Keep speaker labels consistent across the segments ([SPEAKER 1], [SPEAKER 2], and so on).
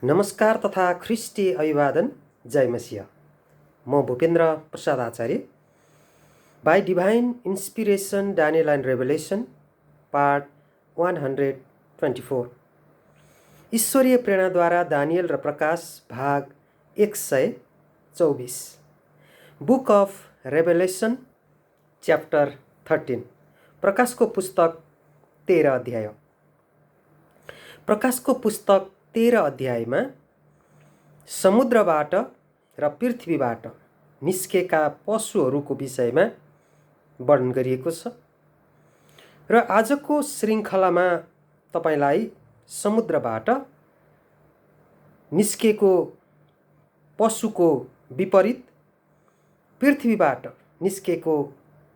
[SPEAKER 1] नमस्कार तथा ख्रिस्टी अभिवादन। जय मसिह। म Bhupendra Prasad Acharya. By divine inspiration Daniel and revelation part 124। ईश्वरीय प्रेरणाद्वारा दानियल र प्रकाश भाग 124। Book of revelation chapter 13। प्रकाशको पुस्तक 13 अध्याय। प्रकाशको पुस्तक 13 अध्यायमा समुद्रबाट र पृथ्वीबाट निस्केका पशुहरूको विषयमा वर्णन गरिएको छ र आजको श्रृङ्खलामा तपाईलाई समुद्रबाट निस्केको पशुको विपरीत पृथ्वीबाट निस्केको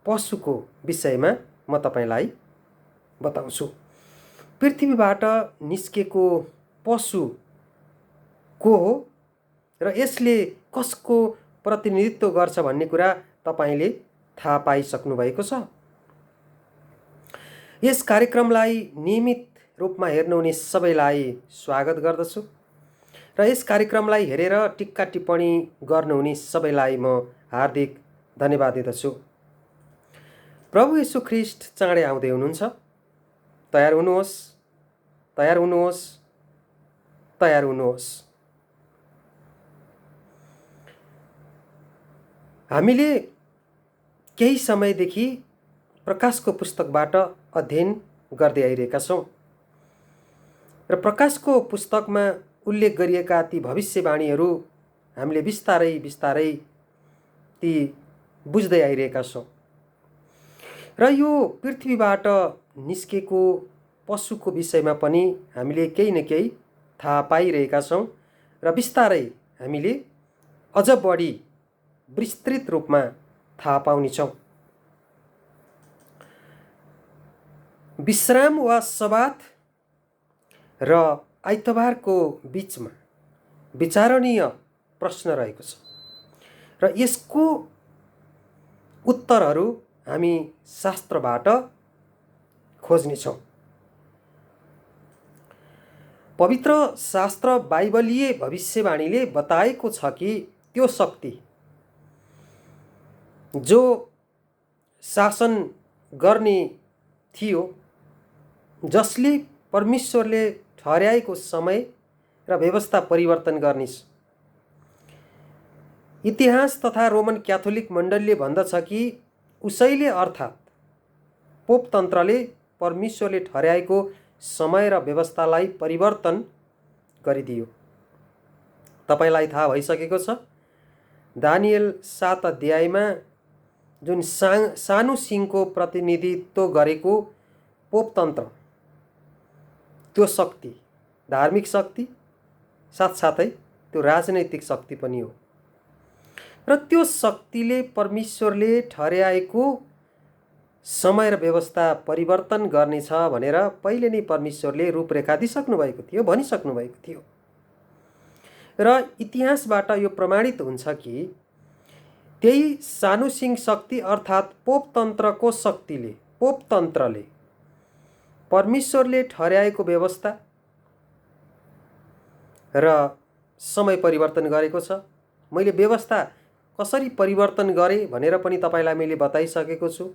[SPEAKER 1] पशुको विषयमा म तपाईलाई बताउँछु। पृथ्वीबाट निस्केको पशु को हो र यसले कसको प्रतिनिधित्व गर्छ भन्ने कुरा तपाईले थाहा पाइसक्नु भएको छ। यस कार्यक्रमलाई नियमित रूपमा हेर्नुहुने सबैलाई स्वागत गर्दछु र यस कार्यक्रमलाई हेरेर टिक्का टिप्पणी गर्नुहुने सबैलाई म हार्दिक धन्यवाद दिदछु। प्रभु येशू ख्रीष्ट चाँडै आउँदै हुनुहुन्छ। तयार हुनुहोस्, तयार हुनुहोस्, तयार हुनुहोस्। हामीले केही समयदेखि प्रकाशको पुस्तकबाट अध्ययन गर्दै आइरहेका छौँ र प्रकाशको पुस्तकमा उल्लेख गरिएका ती भविष्यवाणीहरू हामीले बिस्तारै बिस्तारै ती बुझ्दै आइरहेका छौँ र यो पृथ्वीबाट निस्केको पशुको विषयमा पनि हामीले केही न केही थाहा पाइरहेका छौँ र बिस्तारै हामीले अझ बढी विस्तृत रूपमा थाहा पाउनेछौँ। विश्राम वा सबात र आइतबारको बीचमा विचारणीय प्रश्न रहेको छ र यसको उत्तरहरू हामी शास्त्रबाट खोज्नेछौँ। पवित्र शास्त्र बाइबलीय भविष्यवाणीले बताएको छ कि त्यो शक्ति जो शासन गर्ने थियो, जसले परमेश्वरले ठहर्याएको समय र व्यवस्था परिवर्तन गर्नेछ। इतिहास तथा रोमन क्याथोलिक मण्डलीले भन्दछ कि उसैले अर्थात् पोपतन्त्रले परमेश्वरले ठहर्याएको समय र व्यवस्थालाई परिवर्तन गरिदियो। तपाईलाई थाहा भइसकेको छ, दानियल 7 अध्यायमा जुन सानो सिंहको प्रतिनिधित्व गरेको पोपतन्त्र, त्यो शक्ति धार्मिक शक्ति साथसाथै त्यो राजनैतिक शक्ति पनि हो र त्यो शक्तिले परमेश्वरले ठहर्याएको समय र व्यवस्था परिवर्तन गर्नेछ भनेर पहिले नै परमेश्वरले रूपरेखा दिइसक्नु भएको थियो, भनिसक्नु भएको थियो र इतिहासबाट यो प्रमाणित हुन्छ कि त्यही सानो सिंह शक्ति अर्थात् पोपतन्त्रको शक्तिले, पोपतन्त्रले परमेश्वरले ठहर्याएको व्यवस्था र समय परिवर्तन गरेको छ। मैले व्यवस्था कसरी परिवर्तन गरेँ भनेर पनि तपाईलाई मैले बताइसकेको छु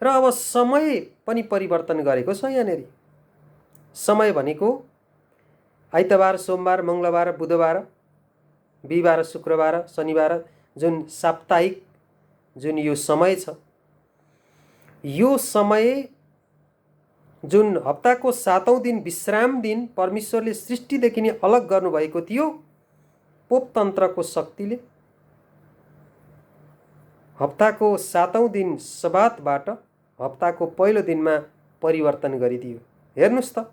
[SPEAKER 1] र अब समय पनि परिवर्तन गरेको छ। यहाँनेरि समय भनेको आइतबार, सोमबार, मङ्गलबार, बुधबार, बिहिबार, शुक्रबार, शनिबार जुन साप्ताहिक जुन यो समय छ, यो समय जुन हप्ताको 7औं दिन विश्राम दिन परमेश्वरले सृष्टिदेखि नै अलग गर्नुभएको थियो, पोपतन्त्रको शक्तिले हप्ताको 7औं दिन सबातबाट हप्ताको पहिलो दिनमा परिवर्तन गरिदियो। हेर्नुस् त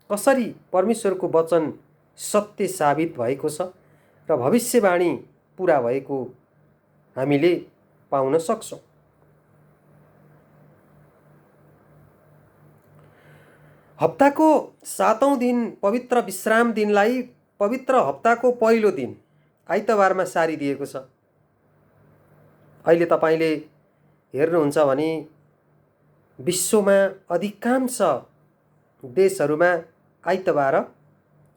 [SPEAKER 1] कसरी परमेश्वरको वचन सत्य साबित भएको छ र भविष्यवाणी पूरा भएको हामीले पाउन सक्छौँ। हप्ताको 7औं दिन पवित्र विश्राम दिनलाई पवित्र हप्ताको पहिलो दिन आइतबारमा सारिदिएको छ। अहिले तपाईले हेर्नुहुन्छ भने विश्वमा अधिकांश देशहरूमा आइतबार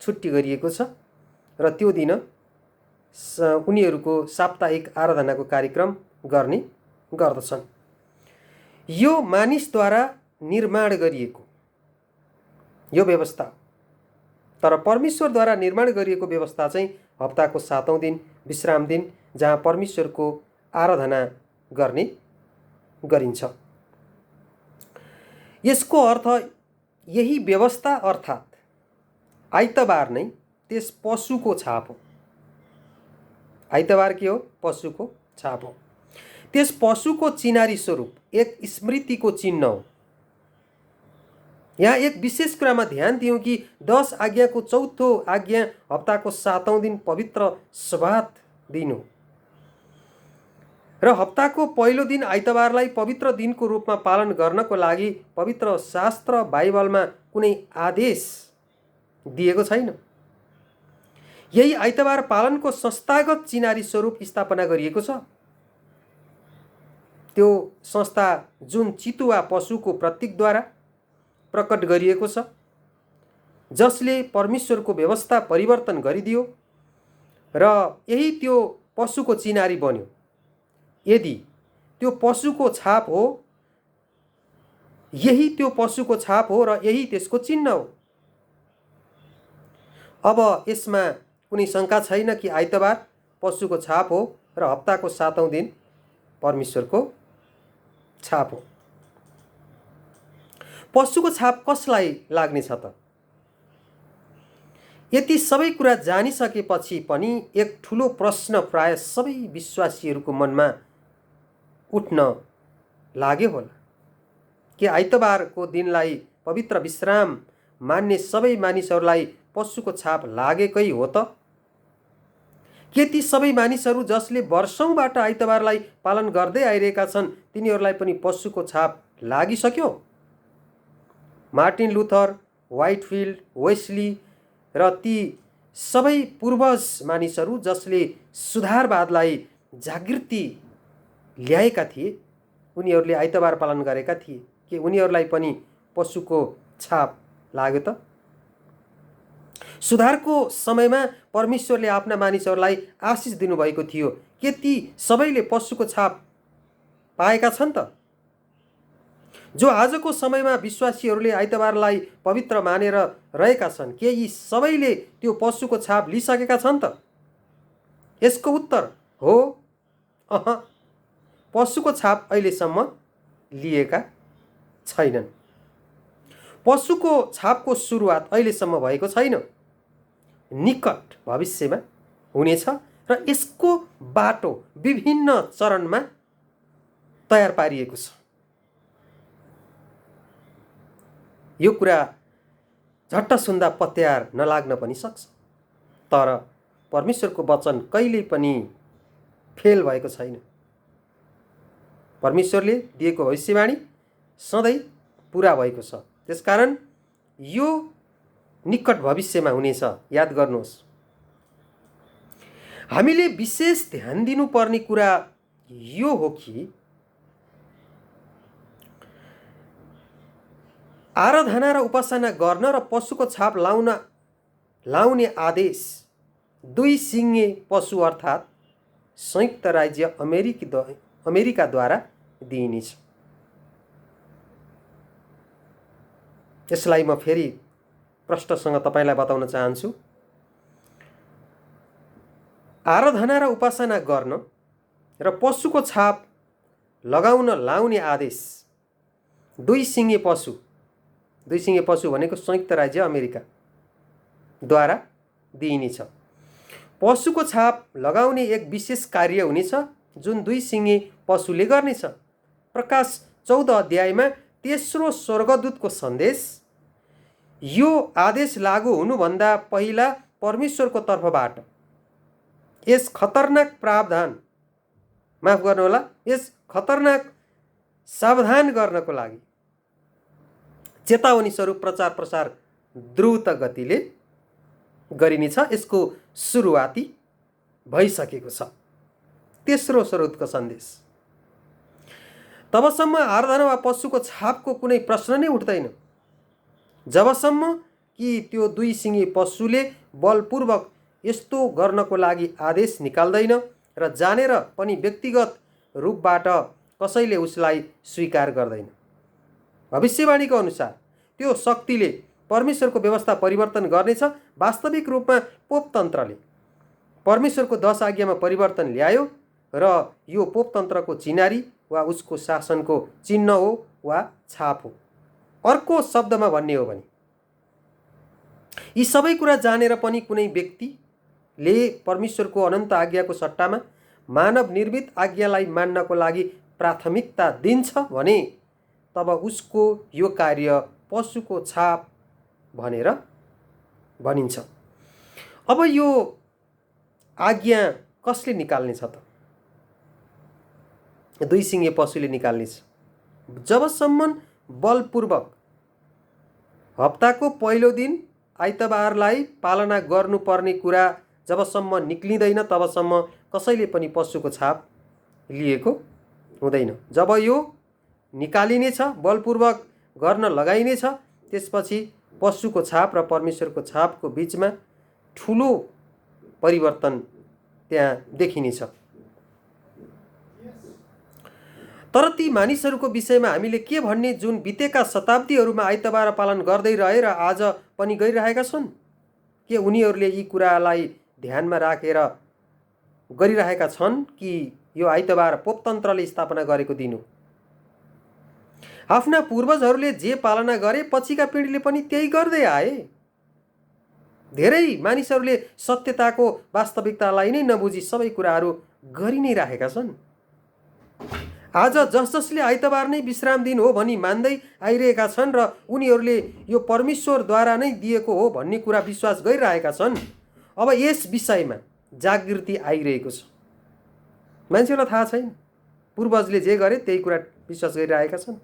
[SPEAKER 1] छुट्टी गरिएको छ र त्यो दिन उनीहरूको साप्ताहिक आराधनाको कार्यक्रम गर्ने गर्दछन्। यो मानिसद्वारा निर्माण गरिएको यो व्यवस्था, तर परमेश्वरद्वारा निर्माण गरिएको व्यवस्था चाहिँ हप्ताको 7औं दिन विश्राम दिन, जहाँ परमेश्वरको आराधना गर्ने गरिन्छ। यसको अर्थ यही व्यवस्था अर्थात् आइतबार नै त्यस पशुको छाप हो। आइतबार के हो? पशुको छाप हो। त्यस पशुको चिनारी स्वरूप एक स्मृतिको चिन्ह हो। यहाँ एक विशेष कुरामा ध्यान दियौँ कि 10 आज्ञाको चौथो आज्ञा हप्ताको 7औं दिन पवित्र सब्बात दिन हो र हप्ताको पहिलो दिन आइतबारलाई पवित्र दिनको रूपमा पालन गर्नको लागि पवित्र शास्त्र बाइबलमा कुनै आदेश दिएको छैन। यही आइतबार पालनको संस्थागत चिनारी स्वरूप स्थापना गरिएको छ। त्यो संस्था जुन चितुवा पशुको प्रतीकद्वारा प्रकट गरिएको छ, जसले परमेश्वरको व्यवस्था परिवर्तन गरिदियो र यही त्यो पशुको चिनारी बन्यो। यदि त्यो पशुको छाप हो, यही त्यो पशुको छाप हो र यही त्यसको चिन्ह हो। अब यसमा कुनै शङ्का छैन कि आइतबार पशुको छाप हो र हप्ताको 7औं दिन परमेश्वरको छाप हो। पशुको छाप कसलाई लाग्नेछ त? यति सबै कुरा जानिसकेपछि पनि एक ठुलो प्रश्न प्राय सबै विश्वासीहरूको मनमा उठ्न लाग्यो होला। के आइतबारको दिनलाई पवित्र विश्राम मान्ने सबै मानिसहरूलाई पशुको छाप लागेकै हो त? के ती सबै मानिसहरू जसले वर्षौंबाट आइतबारलाई पालन गर्दै आइरहेका छन्, तिनीहरूलाई पनि पशुको छाप लागिसक्यो? मार्टिन लुथर, व्हाइटफिल्ड, वेस्ली र ती सबै पूर्वज मानिसहरू जसले सुधारवादलाई जागृति ल्याएका थिए, उनीहरूले आइतबार पालन गरेका थिए। के उनीहरूलाई पनि पशुको छाप लाग्यो त? सुधारको समयमा परमेश्वरले आफ्ना मानिसहरूलाई आशिष दिनुभएको थियो। के ती सबैले पशुको छाप पाएका छन् त? जो आजको समयमा विश्वासीहरूले आइतबारलाई पवित्र मानेर रहेका छन्, के यी सबैले त्यो पशुको छाप लिइसकेका छन् त? यसको उत्तर हो, पशुको छाप अहिलेसम्म लिएका छैनन्। पशुको छापको सुरुवात अहिलेसम्म भएको छैन, निकट भविष्यमा हुनेछ र यसको बाटो विभिन्न चरणमा तयार पारिएको छ। यो कुरा झट्ट सुन्दा पत्यार नलाग्न पनि सक्छ, तर परमेश्वरको वचन कहिल्यै पनि फेल भएको छैन। परमेश्वरले दिएको भविष्यवाणी सधैँ पुरा भएको छ। त्यसकारण यो निकट भविष्यमा हुनेछ, याद गर्नुहोस्। हामीले विशेष ध्यान दिनुपर्ने कुरा यो हो कि आराधना र उपासना गर्न र पशुको छाप लाउने आदेश 2 सिङे पशु अर्थात् संयुक्त राज्य अमेरिकाद्वारा दिइनेछ। यसलाई म फेरि प्रष्टसँग तपाईलाई बताउन चाहन्छु। आराधना र उपासना गर्न र पशुको छाप लाउने आदेश 2 सिङे पशु भनेको संयुक्त राज्य अमेरिका द्वारा दिइनेछ। पशुको छाप लगाउने एक विशेष कार्य हुनेछ जुन 2 सिङे पशुले गर्नेछ। प्रकाश 14 अध्यायमा तेस्रो स्वर्गदूतको सन्देश यो आदेश लागू हुनुभन्दा पहिला परमेश्वरको तर्फबाट यस खतरनाक प्रावधान, माफ गर्नुहोला, यस खतरनाक सावधान गर्नको लागि चेतावनी स्वरूप प्रचार प्रसार द्रुत गतिले गरिनेछ। यसको सुरुवाती भइसकेको छ। तेस्रो स्वर्गदूतको सन्देश। तबसम्म आराधना वा पशुको छापको कुनै प्रश्न नै उठ्दैन जबसम्म कि त्यो 2 सिङे पशुले बलपूर्वक यस्तो गर्नको लागि आदेश निकाल्दैन र जानेर पनि व्यक्तिगत रूपबाट कसैले उसलाई स्वीकार गर्दैन। भविष्यवाणीको अनुसार त्यो शक्तिले परमेश्वरको व्यवस्था परिवर्तन गर्नेछ। वास्तविक रूपमा पोपतन्त्रले परमेश्वरको 10 आज्ञामा परिवर्तन ल्यायो र यो पोपतन्त्रको चिनारी वा उसको शासनको चिन्ह हो वा छाप हो। अर्को शब्दमा भन्ने हो भने यी सबै कुरा जानेर पनि कुनै व्यक्तिले परमेश्वरको अनन्त आज्ञाको सट्टामा मानव निर्मित आज्ञालाई मान्नको लागि प्राथमिकता दिन्छ भने तब उसको यो कार्य पशुको छाप भनेर भनिन्छ। अब यो आज्ञा कसले निकाल्नेछ त? दुई सिङे पशुले निकाल्नेछ। जबसम्म बलपूर्वक हप्ताको पहिलो दिन आइतबारलाई पालना गर्नुपर्ने कुरा जबसम्म निक्लिँदैन तबसम्म कसैले पनि पशुको छाप लिएको हुँदैन। जब यो निकालिनेछ, बलपूर्वक गर्न लगाइनेछ, त्यसपछि पशुको छाप र परमेश्वरको छापको बीचमा ठुलो परिवर्तन त्यहाँ देखिनेछ। तर ती मानिसहरूको विषयमा हामीले के भन्ने जुन बितेका शताब्दीहरूमा आइतबार पालन गर्दै रहे र आज पनि गरिरहेका छन्? के उनीहरूले यी कुरालाई ध्यानमा राखेर गरिरहेका छन् कि यो आइतबार पोपतन्त्रले स्थापना गरेको दिन हो? आफ्ना पूर्वजहरूले जे पालना गरे पछिका पिँढीले पनि त्यही गर्दै आए। धेरै मानिसहरूले सत्यताको वास्तविकतालाई नै नबुझी सबै कुराहरू गरि नै राखेका छन्। आज जसले आइतबार नै विश्राम दिन हो भनी मान्दै आइरहेका छन् र उनीहरूले यो परमेश्वरद्वारा नै दिएको हो भन्ने कुरा विश्वास गरिरहेका छन्। अब यस विषयमा जागृति आइरहेको छ। मान्छेलाई थाहा छैन, पूर्वजले जे गरे त्यही कुरा विश्वास गरिरहेका छन्।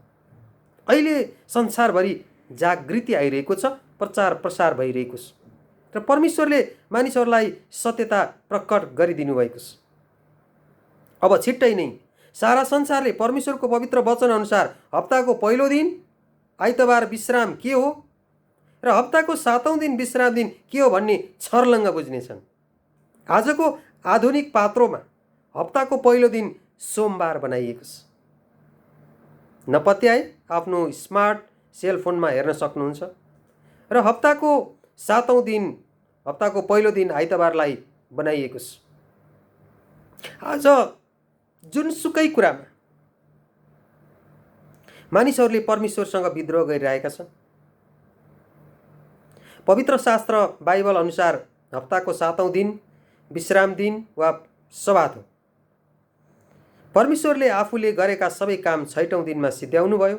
[SPEAKER 1] अहिले संसारभरि जागृति आइरहेको छ, प्रचार प्रसार भइरहेको छ र परमेश्वरले मानिसहरूलाई सत्यता प्रकट गरिदिनु भएको छ। अब छिट्टै नै सारा संसारले परमेश्वरको पवित्र वचन अनुसार हप्ताको पहिलो दिन आइतबार विश्राम के हो र हप्ताको 7औं दिन विश्राम दिन के हो भन्ने छर्लङ्ग बुझ्नेछन्। आजको आधुनिक पात्रोमा हप्ताको पहिलो दिन सोमबार बनाइएको छ। नपत्याए आफ्नो स्मार्ट सेलफोनमा हेर्न सक्नुहुन्छ र हप्ताको 7औं दिन, हप्ताको पहिलो दिन आइतबारलाई बनाइएको छ। आज जुनसुकै कुरामा मानिसहरूले परमेश्वरसँग विद्रोह गरिरहेका छन्। पवित्र शास्त्र बाइबल अनुसार हप्ताको 7औं दिन विश्राम दिन वा सब्बात हो। परमेश्वरले आफूले गरेका सबै काम 6औं दिनमा सिद्ध्याउनु भयो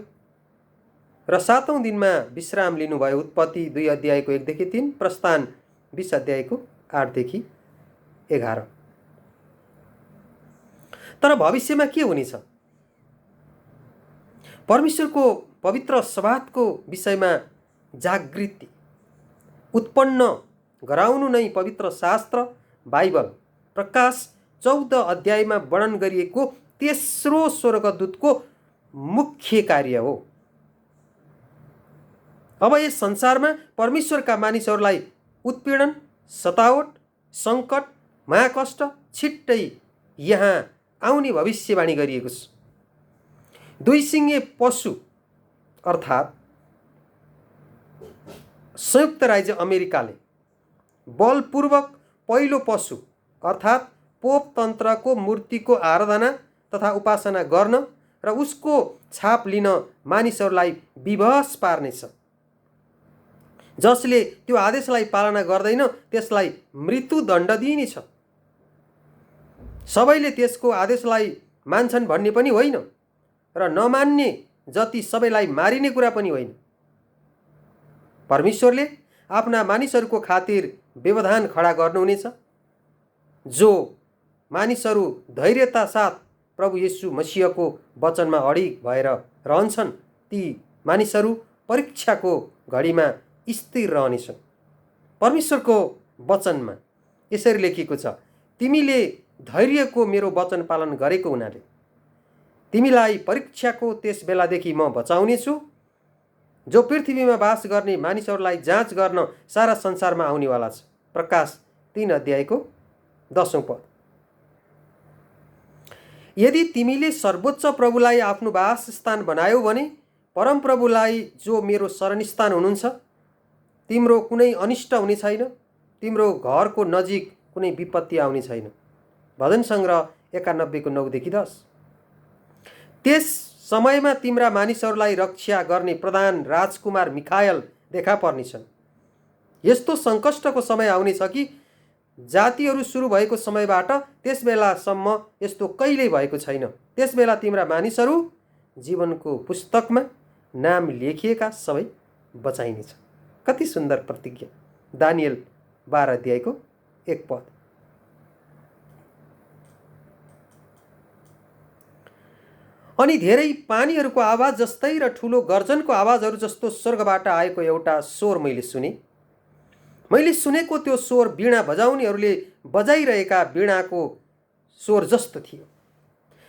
[SPEAKER 1] र 7औं दिनमा विश्राम लिनुभयो। उत्पत्ति 2 अध्यायको 1 देखि 3, प्रस्थान 20 अध्यायको 8 देखि 11। तर भविष्यमा के हुनेछ? परमेश्वरको पवित्र सब्बातको विषयमा जागृति उत्पन्न गराउनु नै पवित्र शास्त्र बाइबल प्रकाश 14 अध्यायमा वर्णन गरिएको तेस्रो स्वर्गदूतको मुख्य कार्य हो। अब यस संसारमा परमेश्वरका मानिसहरूलाई उत्पीडन, सतावट, सङ्कट, महाकष्ट छिट्टै यहाँ आउने भविष्यवाणी गरिएको छ। दुई सिङे पशु अर्थात् संयुक्त राज्य अमेरिकाले बलपूर्वक पहिलो पशु अर्थात् पोपतन्त्रको मूर्तिको आराधना तथा उपासना गर्न र उसको छाप लिन मानिसहरूलाई विवश पार्नेछ। जसले त्यो आदेशलाई पालना गर्दैन त्यसलाई मृत्युदण्ड दिइनेछ। सबैले त्यसको आदेशलाई मान्छन् भन्ने पनि होइन र नमान्ने जति सबैलाई मारिने कुरा पनि होइन। परमेश्वरले आफ्ना मानिसहरूको खातिर व्यवधान खडा गर्नुहुनेछ। जो मानिसहरू धैर्यता साथ प्रभु येशू मसीहको वचनमा अडिग भएर रहन्छन् ती मानिसहरू परीक्षाको घडीमा स्थिर रहनेछन्। परमेश्वरको वचनमा यसरी लेखिएको छ, तिमीले धैर्यको मेरो वचन पालन गरेको हुनाले तिमीलाई परीक्षाको त्यस बेलादेखि म बचाउनेछु जो पृथ्वीमा वास गर्ने मानिसहरूलाई जाँच गर्न सारा संसारमा आउनेवाला छ। प्रकाश 3 अध्यायको 10औं पद। यदि तिमीले सर्वोच्च प्रभुलाई आफ्नो वासस्थान बनायौ भने परमप्रभुलाई जो मेरो शरणस्थान हुनुहुन्छ, तिम्रो कुनै अनिष्ट हुने छैन, तिम्रो घरको नजिक कुनै विपत्ति आउने छैन। भजन सङ्ग्रह 91को 9देखि 10। त्यस समयमा तिम्रा मानिसहरूलाई रक्षा गर्ने प्रधान राजकुमार मिखायल देखा पर्नेछन्। यस्तो सङ्कष्टको समय आउनेछ कि जातिहरू सुरु भएको समयबाट त्यस बेलासम्म यस्तो कहिल्यै भएको छैन। त्यस बेला तिम्रा मानिसहरू जीवनको पुस्तकमा नाम लेखिएका सबै बचाइनेछ। कति सुन्दर प्रतिज्ञा। दानियल 12 अध्यायको 1 पद। अनि धेरै पानीहरूको आवाज जस्तै र ठुलो गर्जनको आवाजहरू जस्तो स्वर्गबाट आएको एउटा स्वर मैले सुने। मैले सुनेको त्यो स्वर वीणा बजाउनेहरूले बजाइरहेका वीणाको स्वर जस्तो थियो।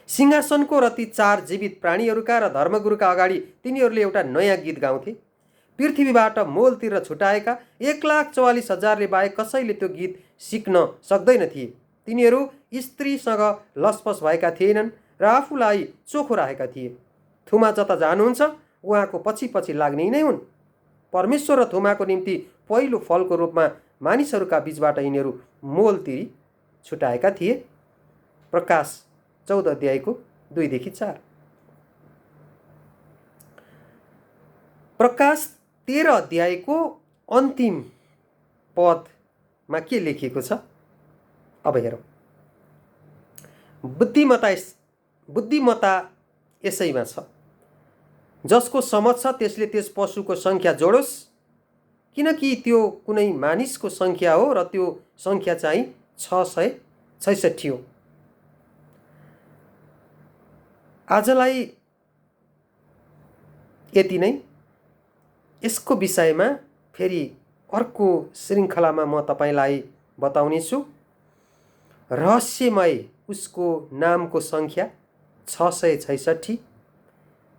[SPEAKER 1] सिंहासनको र ती 4 जीवित प्राणीहरूका र धर्मगुरुका अगाडि तिनीहरूले एउटा नयाँ गीत गाउँथे। पृथ्वीबाट मोल तिरेर छुटाएका 1,44,000ले बाहेक कसैले त्यो गीत सिक्न सक्दैन थिए। तिनीहरू स्त्रीसँग लसपस भएका थिएनन् र आफूलाई चोखो राखेका थिए। थुमा जता जानुहुन्छ उहाँको पछि पछि लाग्ने नै हुन्। परमेश्वर र थुमाको निम्ति पहिलो फलको रूपमा मानिसहरूका बीचबाट यिनीहरू मोल तिरी छुटाएका थिए। प्रकाश 14 अध्यायको 2देखि 4। प्रकाश 13 अध्यायको अन्तिम पदमा के लेखिएको छ अब हेरौँ। बुद्धिमत्ता यसैमा छ, जसको समझ छ त्यसले त्यस पशुको सङ्ख्या जोडोस्, किनकि त्यो कुनै मानिसको सङ्ख्या हो र त्यो सङ्ख्या चाहिँ 666 हो। आजलाई यति नै। यसको विषयमा फेरि अर्को श्रृङ्खलामा म तपाईँलाई बताउनेछु। रहस्यमय उसको नामको सङ्ख्या 666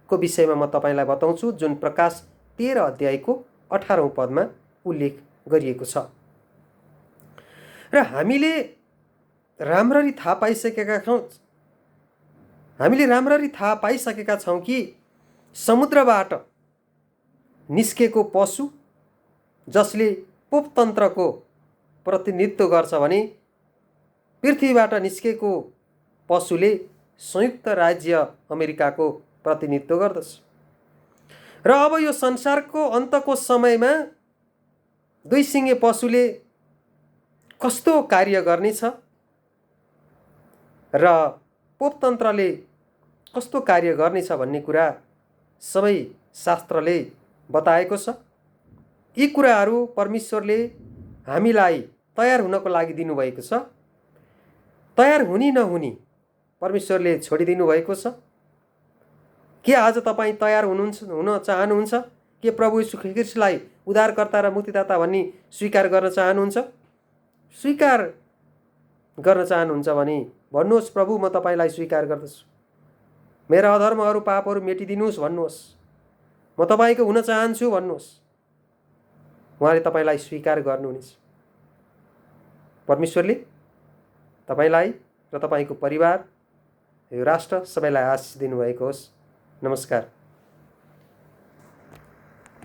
[SPEAKER 1] को विषयमा म तपाईँलाई बताउँछु, जुन प्रकाश 13 अध्यायको 18औं पदमा उल्लेख गरिएको छ। र हामीले राम्ररी थाहा पाइसकेका छौँ कि समुद्रबाट निस्केको पशु जसले पोपतन्त्रको प्रतिनिधित्व गर्छ भने पृथ्वीबाट निस्केको पशुले संयुक्त राज्य अमेरिकाको प्रतिनिधित्व गर्दछ। र अब यो संसारको अन्तको समयमा दुई सिङे पशुले कस्तो कार्य गर्नेछ र पोपतन्त्रले कस्तो कार्य गर्नेछ भन्ने कुरा सबै शास्त्रले बताएको छ। यी कुराहरू परमेश्वरले हामीलाई तयार हुनको लागि दिनुभएको छ। तयार हुनी नहुनी परमेश्वरले छोडिदिनु भएको छ। के आज तपाईँ तयार हुन चाहनुहुन्छ? के प्रभु यीशु ख्रीष्टलाई उद्धारकर्ता र मुक्तिदाता भन्ने स्वीकार गर्न चाहनुहुन्छ? स्वीकार गर्न चाहनुहुन्छ भने भन्नुहोस्, प्रभु म तपाईँलाई स्वीकार गर्दछु, मेरा अधर्महरू पापहरू मेटिदिनुहोस् भन्नुहोस्, म तपाईँको हुन चाहन्छु भन्नुहोस्। उहाँले तपाईँलाई स्वीकार गर्नुहुनेछ। परमेश्वरले तपाईँलाई र तपाईँको परिवार, यो राष्ट्र सबैलाई आशिष दिनुभएको होस्। नमस्कार।